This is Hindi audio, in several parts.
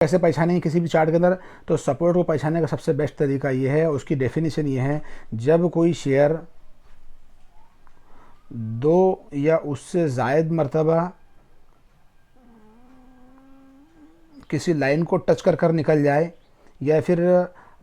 कैसे पहचानेंगे किसी भी चार्ट के अंदर? तो सपोर्ट को पहचानने का सबसे बेस्ट तरीका ये है, उसकी डेफिनेशन ये है, जब कोई शेयर दो या उससे ज़ायद मरतबा किसी लाइन को टच कर निकल जाए या फिर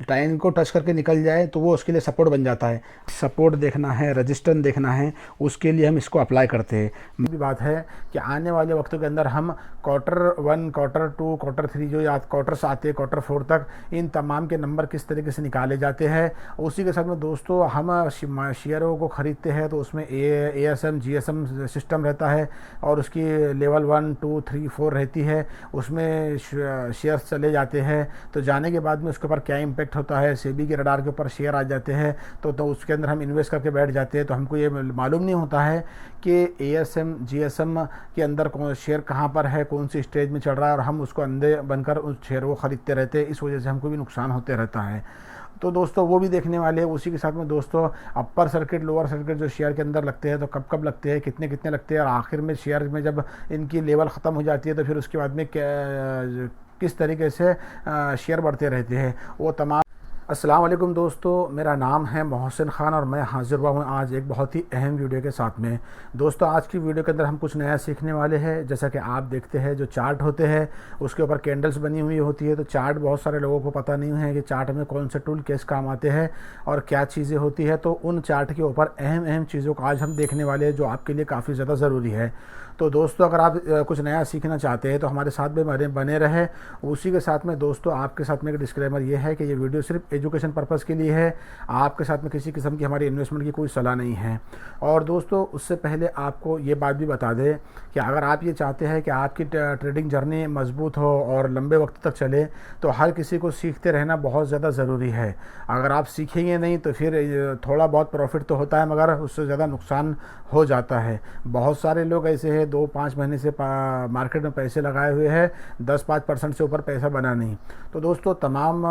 लाइन को टच करके निकल जाए तो वो उसके लिए सपोर्ट बन जाता है। सपोर्ट देखना है, रजिस्टेंस देखना है, उसके लिए हम इसको अप्लाई करते हैं। भी बात है कि आने वाले वक्तों के अंदर हम Q1, Q2, Q3 जो या क्वार्टर्स आते हैं, Q4 तक, इन तमाम के नंबर किस तरीके से निकाले जाते हैं। उसी के साथ में दोस्तों हम शेयरों को ख़रीदते हैं तो उसमें ASM GSM सिस्टम रहता है और उसकी लेवल 1, 2, 3, 4 रहती है। उसमें शेयर्स चले जाते हैं तो जाने के बाद में उसके ऊपर क्या इम्पेक्ट होता है, सेबी के रडार के ऊपर शेयर आ जाते हैं तो उसके अंदर हम इन्वेस्ट करके बैठ जाते हैं। तो हमको ये मालूम नहीं होता है कि ASM GSM के अंदर कौन शेयर कहाँ पर है, कौन सी स्टेज में चल रहा है, और हम उसको अंधे बनकर उस शेयर को ख़रीदते रहते हैं। इस वजह से हमको भी नुकसान होते रहता है। तो दोस्तों वो भी देखने वाले हैं। उसी के साथ में दोस्तों अपर सर्किट, लोअर सर्किट जो शेयर के अंदर लगते हैं तो कब कब लगते हैं, कितने कितने लगते हैं, और आखिर में शेयर में जब इनकी लेवल ख़त्म हो जाती है तो फिर उसके बाद में किस तरीके से शेयर बढ़ते रहते हैं, वो तमाम। अस्सलाम वालेकुम दोस्तों, मेरा नाम है मोहसिन ख़ान और मैं हाज़िर हुआ हूँ आज एक बहुत ही अहम वीडियो के साथ में। दोस्तों आज की वीडियो के अंदर हम कुछ नया सीखने वाले हैं। जैसा कि आप देखते हैं जो चार्ट होते हैं उसके ऊपर कैंडल्स बनी हुई होती है। तो चार्ट बहुत सारे लोगों को पता नहीं है कि चार्ट में कौन से टूल किस काम आते हैं और क्या चीज़ें होती है। तो उन चार्ट के ऊपर अहम चीज़ों को आज हम देखने वाले हैं जो आपके लिए काफ़ी ज़्यादा ज़रूरी है। तो दोस्तों अगर आप कुछ नया सीखना चाहते हैं तो हमारे साथ में बने रहें। उसी के साथ में दोस्तों आपके साथ में एक डिस्क्लेमर ये है कि ये वीडियो सिर्फ एजुकेशन पर्पज़ के लिए है, आपके साथ में किसी किस्म की हमारी इन्वेस्टमेंट की कोई सलाह नहीं है। और दोस्तों उससे पहले आपको ये बात भी बता दें कि अगर आप ये चाहते हैं कि आपकी ट्रेडिंग जर्नी मजबूत हो और लंबे वक्त तक चले तो हर किसी को सीखते रहना बहुत ज़्यादा ज़रूरी है। अगर आप सीखेंगे नहीं तो फिर थोड़ा बहुत प्रॉफिट तो होता है मगर उससे ज़्यादा नुकसान हो जाता है। बहुत सारे लोग ऐसे हैं 2-5 महीने से मार्केट में पैसे लगाए हुए हैं, 10-5% से ऊपर पैसा बना नहीं। तो दोस्तों तमाम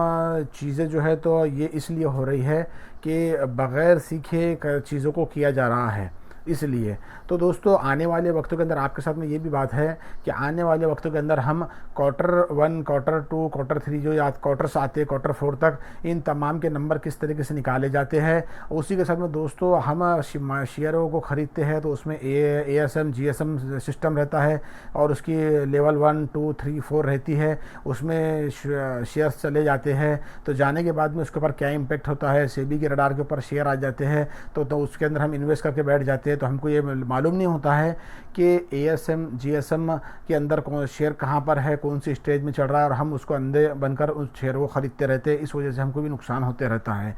चीज़ें जो है तो ये इसलिए हो रही है कि बग़ैर सीखे चीज़ों को किया जा रहा है, इसलिए। तो दोस्तों आने वाले वक्तों के अंदर आपके साथ में ये भी बात है कि आने वाले वक्तों के अंदर हम Q1, Q2, Q3 जो या क्वार्टर्स आते हैं, Q4 तक, इन तमाम के नंबर किस तरीके से निकाले जाते हैं। उसी के साथ में दोस्तों हम शेयरों को ख़रीदते हैं तो उसमें ASM GSM सिस्टम रहता है और उसकी लेवल 1, 2, 3, 4 रहती है। उसमें शेयर्स चले जाते हैं तो जाने के बाद में उसके ऊपर क्या इम्पेक्ट होता है, सेबी के रडार के ऊपर शेयर आ जाते हैं तो उसके अंदर हम इन्वेस्ट करके बैठ जाते हैं। तो हमको ये मालूम नहीं होता है कि ASM GSM के अंदर कौन शेयर कहाँ पर है, कौन सी स्टेज में चल रहा है, और हम उसको अंधे बनकर उस शेयर को ख़रीदते रहते हैं। इस वजह से हमको भी नुकसान होते रहता है।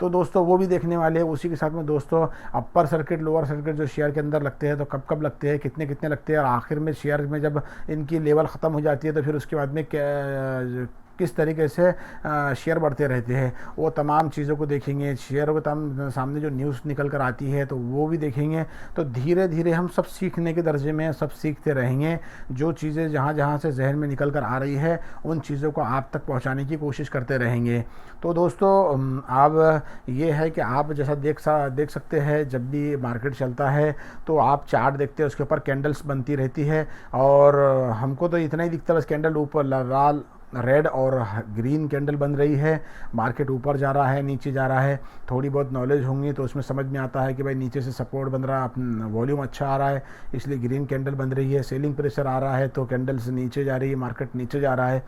तो दोस्तों वो भी देखने वाले हैं। उसी के साथ में दोस्तों अपर सर्किट, लोअर सर्किट जो शेयर के अंदर लगते हैं तो कब कब लगते हैं, कितने कितने लगते हैं, और आखिर में शेयर में जब इनकी लेवल ख़त्म हो जाती है तो फिर उसके बाद में किस तरीके से शेयर बढ़ते रहते हैं, वो तमाम चीज़ों को देखेंगे। शेयरों के सामने जो न्यूज़ निकल कर आती है तो वो भी देखेंगे। तो धीरे धीरे हम सब सीखने के दर्जे में सब सीखते रहेंगे। जो चीज़ें जहाँ जहाँ से जहन में निकल कर आ रही है उन चीज़ों को आप तक पहुँचाने की कोशिश करते रहेंगे। तो दोस्तों अब ये है कि आप जैसा देख सकते हैं जब भी मार्केट चलता है तो आप चार्ट देखते हैं, उसके ऊपर कैंडल्स बनती रहती है और हमको तो इतना ही दिखता है बस, कैंडल ऊपर लाल, रेड और ग्रीन कैंडल बन रही है। मार्केट ऊपर जा रहा है, नीचे जा रहा है। थोड़ी बहुत नॉलेज होंगी तो उसमें समझ में आता है कि भाई नीचे से सपोर्ट बन रहा है, वॉल्यूम अच्छा आ रहा है इसलिए ग्रीन कैंडल बन रही है। सेलिंग प्रेशर आ रहा है तो कैंडल्स नीचे जा रही है, मार्केट नीचे जा रहा है।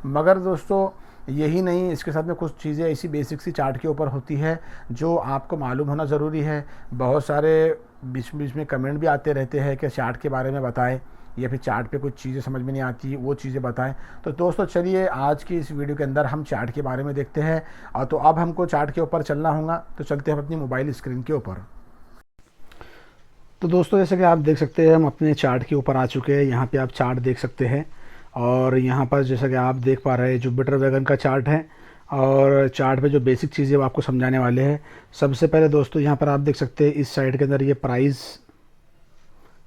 मगर दोस्तों यही नहीं, इसके साथ में कुछ चीज़ें ऐसी बेसिक सी चार्ट के ऊपर होती है जो आपको मालूम होना ज़रूरी है। बहुत सारे बीच बीच में कमेंट भी आते रहते हैं कि चार्ट के बारे में बताएं या फिर चार्ट पे कुछ चीज़ें समझ में नहीं आती वो चीज़ें बताएं। तो दोस्तों चलिए आज की इस वीडियो के अंदर हम चार्ट के बारे में देखते हैं। और तो अब हमको चार्ट के ऊपर चलना होगा तो चलते हैं अपनी मोबाइल स्क्रीन के ऊपर। तो दोस्तों जैसे कि आप देख सकते हैं हम अपने चार्ट के ऊपर आ चुके हैं। यहाँ पे आप चार्ट देख सकते हैं और यहाँ पर जैसा कि आप देख पा रहे हैं जुपिटर वैगन का चार्ट है और चार्ट पे जो बेसिक चीज़ें वो आपको समझाने वाले हैं। सबसे पहले दोस्तों यहाँ पर आप देख सकते हैं इस साइड के अंदर ये प्राइस,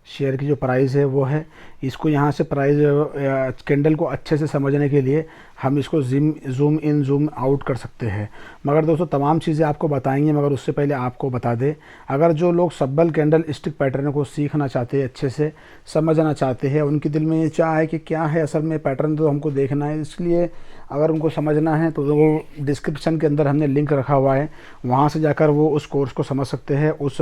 शेयर की जो प्राइस है वो है। इसको यहाँ से प्राइस कैंडल को अच्छे से समझने के लिए हम इसको ज़ूम इन ज़ूम आउट कर सकते हैं। मगर दोस्तों तमाम चीज़ें आपको बताएंगे, मगर उससे पहले आपको बता दें, अगर जो लोग सब्बल कैंडल स्टिक पैटर्न को सीखना चाहते हैं, अच्छे से समझना चाहते हैं, उनके दिल में ये चाह है कि क्या है असल में पैटर्न तो हमको देखना है, इसलिए अगर उनको समझना है तो वो डिस्क्रिप्शन के अंदर हमने लिंक रखा हुआ है, वहाँ से जाकर वो उस कोर्स को समझ सकते हैं, उस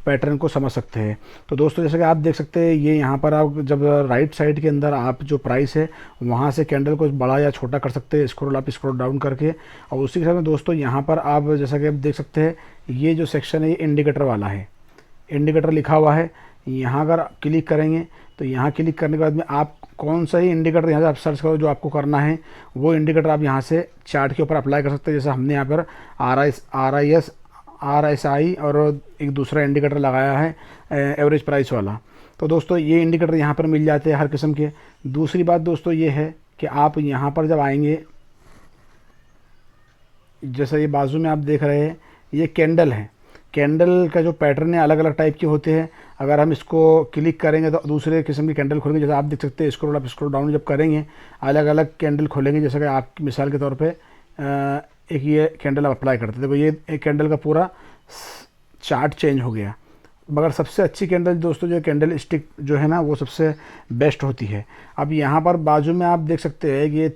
पैटर्न को समझ सकते हैं। तो दोस्तों जैसे कि आप देख सकते हैं, ये यहाँ पर आप जब राइट साइड के अंदर आप जो प्राइस है वहाँ से कैंडल को बड़ा या छोटा कर सकते हैं, स्क्रॉल अप स्क्रॉल डाउन करके। और उसी के साथ में दोस्तों यहाँ पर आप जैसा कि आप देख सकते हैं, ये जो सेक्शन है ये इंडिकेटर वाला है, इंडिकेटर लिखा हुआ है। यहाँ अगर क्लिक करेंगे तो यहाँ क्लिक करने के बाद में आप कौन सा ही इंडिकेटर यहाँ से आप सर्च करो जो आपको करना है, वो इंडिकेटर आप यहाँ से चार्ट के ऊपर अप्लाई कर सकते हैं। जैसे हमने यहाँ पर RSI और एक दूसरा इंडिकेटर लगाया है एवरेज प्राइस वाला। तो दोस्तों ये इंडिकेटर यहाँ पर मिल जाते हैं हर किस्म के। दूसरी बात दोस्तों ये है कि आप यहाँ पर जब आएंगे, जैसा ये बाजू में आप देख रहे हैं ये कैंडल है, कैंडल का जो पैटर्न है अलग अलग टाइप के होते हैं। अगर हम इसको क्लिक करेंगे तो दूसरे किस्म की कैंडल खोलेंगे, जैसे आप देख सकते हैं स्क्रॉल अप स्क्रॉल डाउन जब करेंगे अलग अलग कैंडल खोलेंगे। जैसे कि आप मिसाल के तौर पे एक ये कैंडल आप अप्लाई करते थे, देखो ये एक कैंडल का पूरा चार्ट चेंज हो गया। मगर सबसे अच्छी कैंडल दोस्तों जो कैंडल स्टिक जो है ना वो सबसे बेस्ट होती है। अब यहाँ पर बाजू में आप देख सकते हैं कि ये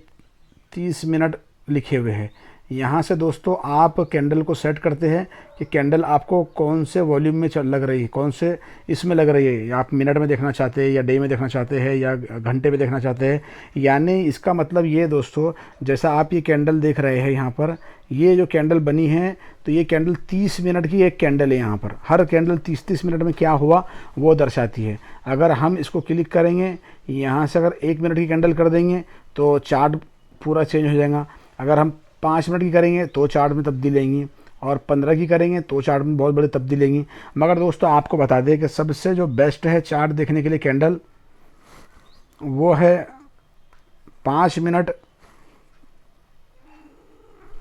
30 मिनट लिखे हुए हैं। यहाँ से दोस्तों आप कैंडल को सेट करते हैं कि कैंडल आपको कौन से वॉल्यूम में लग रही है, कौन से इसमें लग रही है, या आप मिनट में देखना चाहते हैं या डे में देखना चाहते हैं या घंटे में देखना चाहते हैं। यानी इसका मतलब ये दोस्तों, जैसा आप ये कैंडल देख रहे हैं यहाँ पर, ये जो कैंडल बनी है तो ये कैंडल 30 मिनट की एक कैंडल है। यहाँ पर हर कैंडल 30-30 मिनट में क्या हुआ वो दर्शाती है। अगर हम इसको क्लिक करेंगे, यहाँ से अगर 1 मिनट की कैंडल कर देंगे तो चार्ट पूरा चेंज हो जाएगा। अगर हम 5 मिनट की करेंगे तो चार्ट में तब्दीली आएंगी, और 15 की करेंगे तो चार्ट में बहुत बड़ी तब्दीली आएंगी। मगर दोस्तों आपको बता दें कि सबसे जो बेस्ट है चार्ट देखने के लिए कैंडल, वो है 5 मिनट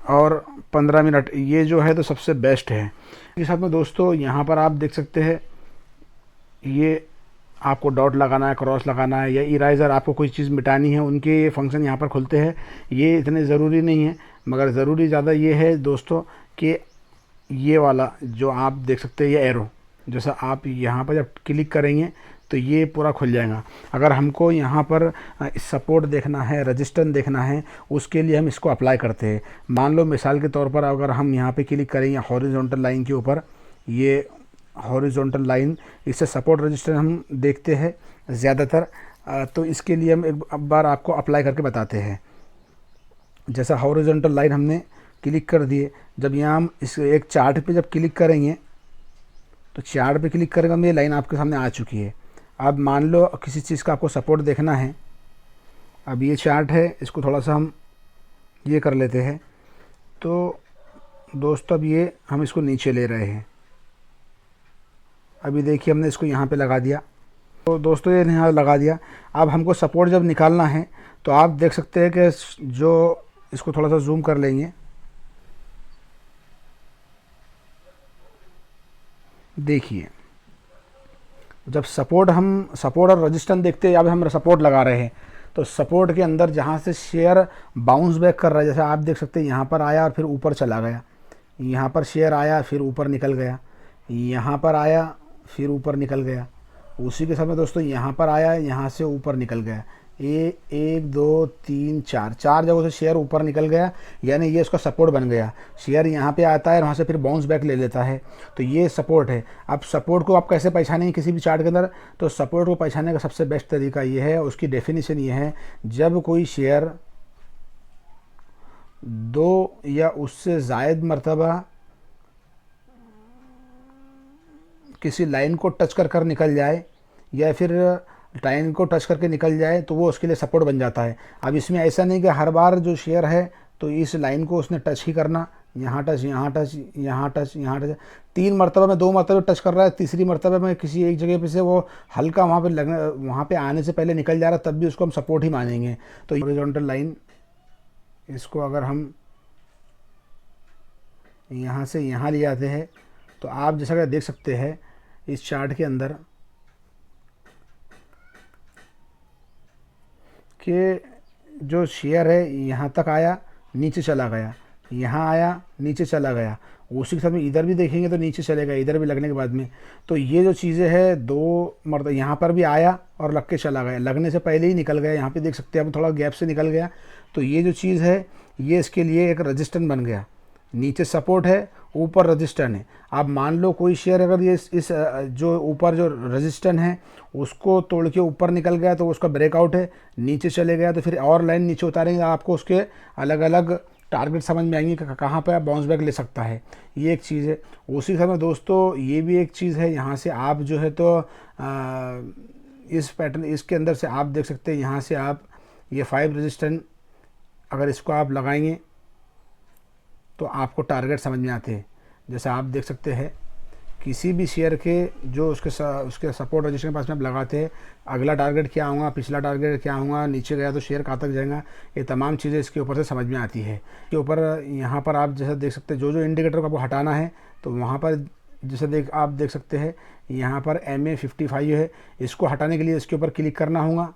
और 15 मिनट, ये जो है तो सबसे बेस्ट है। इसके साथ में दोस्तों यहाँ पर आप देख सकते हैं, ये आपको डॉट लगाना है, क्रॉस लगाना है या इराइज़र, आपको कोई चीज़ मिटानी है, उनके ये फंक्शन यहाँ पर खुलते हैं। ये इतने ज़रूरी नहीं है, मगर ज़रूरी ज़्यादा ये है दोस्तों कि ये वाला जो आप देख सकते हैं ये एरो, जैसा आप यहाँ पर जब क्लिक करेंगे तो ये पूरा खुल जाएगा। अगर हमको यहाँ पर सपोर्ट देखना है, रजिस्टेंस देखना है, उसके लिए हम इसको अप्लाई करते हैं। मान लो मिसाल के तौर पर अगर हम यहाँ पे क्लिक करेंगे हॉरिजॉन्टल लाइन के ऊपर, ये हॉरिजॉन्टल लाइन, इससे सपोर्ट रजिस्टेंस हम देखते हैं ज़्यादातर। तो इसके लिए हम एक बार आपको अप्लाई करके बताते हैं। जैसा हॉरिजॉन्टल लाइन हमने क्लिक कर दिए, जब यहाँ हम इस एक चार्ट पे जब क्लिक करेंगे तो चार्ट पे क्लिक करेंगे, ये लाइन आपके सामने आ चुकी है। अब मान लो किसी चीज़ का आपको सपोर्ट देखना है, अब ये चार्ट है, इसको थोड़ा सा हम ये कर लेते हैं। तो दोस्तों अब ये हम इसको नीचे ले रहे हैं, अभी देखिए हमने इसको यहाँ पे लगा दिया। तो दोस्तों ये यहाँ लगा दिया। अब हमको सपोर्ट जब निकालना है तो आप देख सकते हैं कि जो इसको थोड़ा सा जूम कर लेंगे, देखिए जब सपोर्ट और रजिस्टेंस देखते हैं, अब हम सपोर्ट लगा रहे हैं तो सपोर्ट के अंदर जहाँ से शेयर बाउंस बैक कर रहा है, जैसे आप देख सकते हैं यहाँ पर आया और फिर ऊपर चला गया, यहाँ पर शेयर आया फिर ऊपर निकल गया, यहाँ पर आया फिर ऊपर निकल गया। उसी के समय दोस्तों यहाँ पर आया, यहाँ से ऊपर निकल गया, 1 2 3 4 जगहों से शेयर ऊपर निकल गया, यानी ये इसका सपोर्ट बन गया। शेयर यहाँ पे आता है और वहाँ से फिर बाउंस बैक ले लेता है, तो ये सपोर्ट है। अब सपोर्ट को आप कैसे पहचानेंगे किसी भी चार्ट के अंदर, तो सपोर्ट को पहचानने का सबसे बेस्ट तरीका ये है, उसकी डेफिनेशन ये है, जब कोई शेयर 2 या उससे ज़ायद मरतबा किसी लाइन को टच कर निकल जाए या फिर लाइन को टच करके निकल जाए तो वो उसके लिए सपोर्ट बन जाता है। अब इसमें ऐसा नहीं कि हर बार जो शेयर है तो इस लाइन को उसने टच ही करना, यहाँ टच यहाँ टच यहाँ टच यहाँ टच, 3 मरतबा में 2 मरतबा टच कर रहा है, तीसरी मरतबा में किसी एक जगह पे से वो हल्का वहाँ पे लगने, वहाँ पे आने से पहले निकल जा रहा है, तब भी उसको हम सपोर्ट ही मानेंगे। तो हॉरिजॉन्टल लाइन, इसको अगर हम यहाँ से यहाँ ले जाते हैं तो आप जैसा कि देख सकते हैं इस चार्ट के अंदर कि जो शेयर है यहाँ तक आया, नीचे चला गया, यहाँ आया, नीचे चला गया, उसी के साथ में इधर भी देखेंगे तो नीचे चलेगा, इधर भी लगने के बाद में। तो ये जो चीज़ें है 2 मरतबा यहाँ पर भी आया और लग के चला गया, लगने से पहले ही निकल गया, यहाँ पे देख सकते हैं अब थोड़ा गैप से निकल गया। तो ये जो चीज़ है ये इसके लिए एक रजिस्टेंस बन गया, नीचे सपोर्ट है, ऊपर रजिस्टेंस है। अब मान लो कोई शेयर अगर ये इस जो ऊपर जो रजिस्टेंस है उसको तोड़ के ऊपर निकल गया तो उसका ब्रेकआउट है, नीचे चले गया तो फिर और लाइन नीचे उतारेंगे, आपको उसके अलग अलग टारगेट समझ में आएंगे कि कहाँ पे आप बाउंस बैक ले सकता है। ये एक चीज़ है। उसी समय दोस्तों ये भी एक चीज़ है, यहाँ से आप जो है तो इस पैटर्न इसके अंदर से आप देख सकते हैं, यहाँ से आप ये 5 रेजिस्टेंस अगर इसको आप लगाएंगे तो आपको टारगेट समझ में आते हैं। जैसे आप देख सकते हैं किसी भी शेयर के जो उसके सपोर्ट रजिस्टर के पास में आप लगाते हैं, अगला टारगेट क्या होगा, पिछला टारगेट क्या होगा, नीचे गया तो शेयर कहाँ तक जाएगा, ये तमाम चीज़ें इसके ऊपर से समझ में आती है। के ऊपर यहाँ पर आप जैसे देख सकते हैं जो इंडिकेटर को आपको हटाना है तो वहाँ पर जैसे आप देख सकते हैं यहाँ पर MA55 है, इसको हटाने के लिए इसके ऊपर क्लिक करना होगा।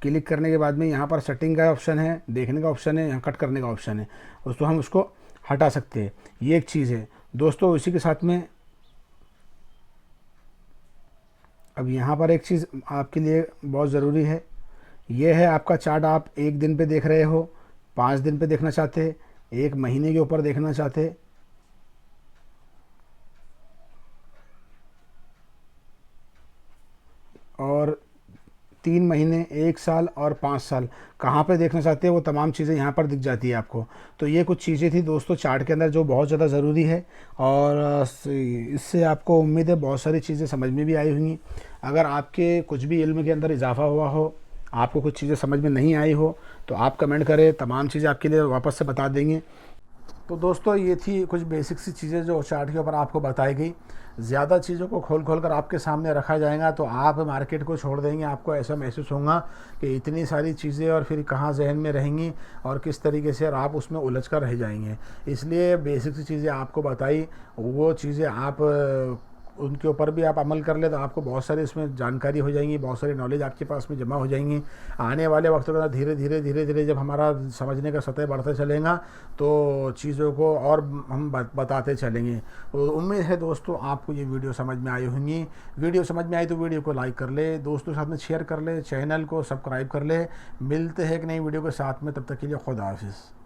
क्लिक करने के बाद में यहाँ पर सेटिंग का ऑप्शन है, देखने का ऑप्शन है, यहाँ कट करने का ऑप्शन है, उसको हम उसको हटा सकते हैं। ये एक चीज़ है दोस्तों। इसी के साथ में अब यहाँ पर एक चीज़ आपके लिए बहुत ज़रूरी है, ये है आपका चार्ट। आप 1 दिन पे देख रहे हो, 5 दिन पे देखना चाहते हैं, 1 महीने के ऊपर देखना चाहते हैं, और 3 महीने, 1 साल और 5 साल कहाँ पे देखना चाहते हैं, वो तमाम चीज़ें यहाँ पर दिख जाती है आपको। तो ये कुछ चीज़ें थी दोस्तों चार्ट के अंदर जो बहुत ज़्यादा ज़रूरी है, और इससे आपको उम्मीद है बहुत सारी चीज़ें समझ में भी आई होंगी। अगर आपके कुछ भी इल्म के अंदर इजाफा हुआ हो, आपको कुछ चीज़ें समझ में नहीं आई हो, तो आप कमेंट करें, तमाम चीज़ें आपके लिए वापस से बता देंगे। तो दोस्तों ये थी कुछ बेसिक सी चीज़ें जो चार्ट के ऊपर आपको बताई गई। ज़्यादा चीज़ों को खोल कर आपके सामने रखा जाएगा तो आप मार्केट को छोड़ देंगे, आपको ऐसा महसूस होगा कि इतनी सारी चीज़ें और फिर कहाँ जहन में रहेंगी और किस तरीके से, और आप उसमें उलझ कर रह जाएंगे। इसलिए बेसिक सी चीज़ें आपको बताई, वो चीज़ें आप उनके ऊपर भी आप अमल कर ले तो आपको बहुत सारी इसमें जानकारी हो जाएंगी, बहुत सारी नॉलेज आपके पास में जमा हो जाएंगी। आने वाले वक्तों के अंदर धीरे धीरे जब हमारा समझने का सतह बढ़ता चलेगा तो चीज़ों को और हम बताते चलेंगे। तो उम्मीद है दोस्तों आपको ये वीडियो समझ में आई होंगी। वीडियो समझ में आई तो वीडियो को लाइक कर ले, दोस्तों के साथ में शेयर कर ले, चैनल को सब्सक्राइब कर ले। मिलते हैं एक नई वीडियो के साथ में, तब तक के लिए खुदा हाफिज़।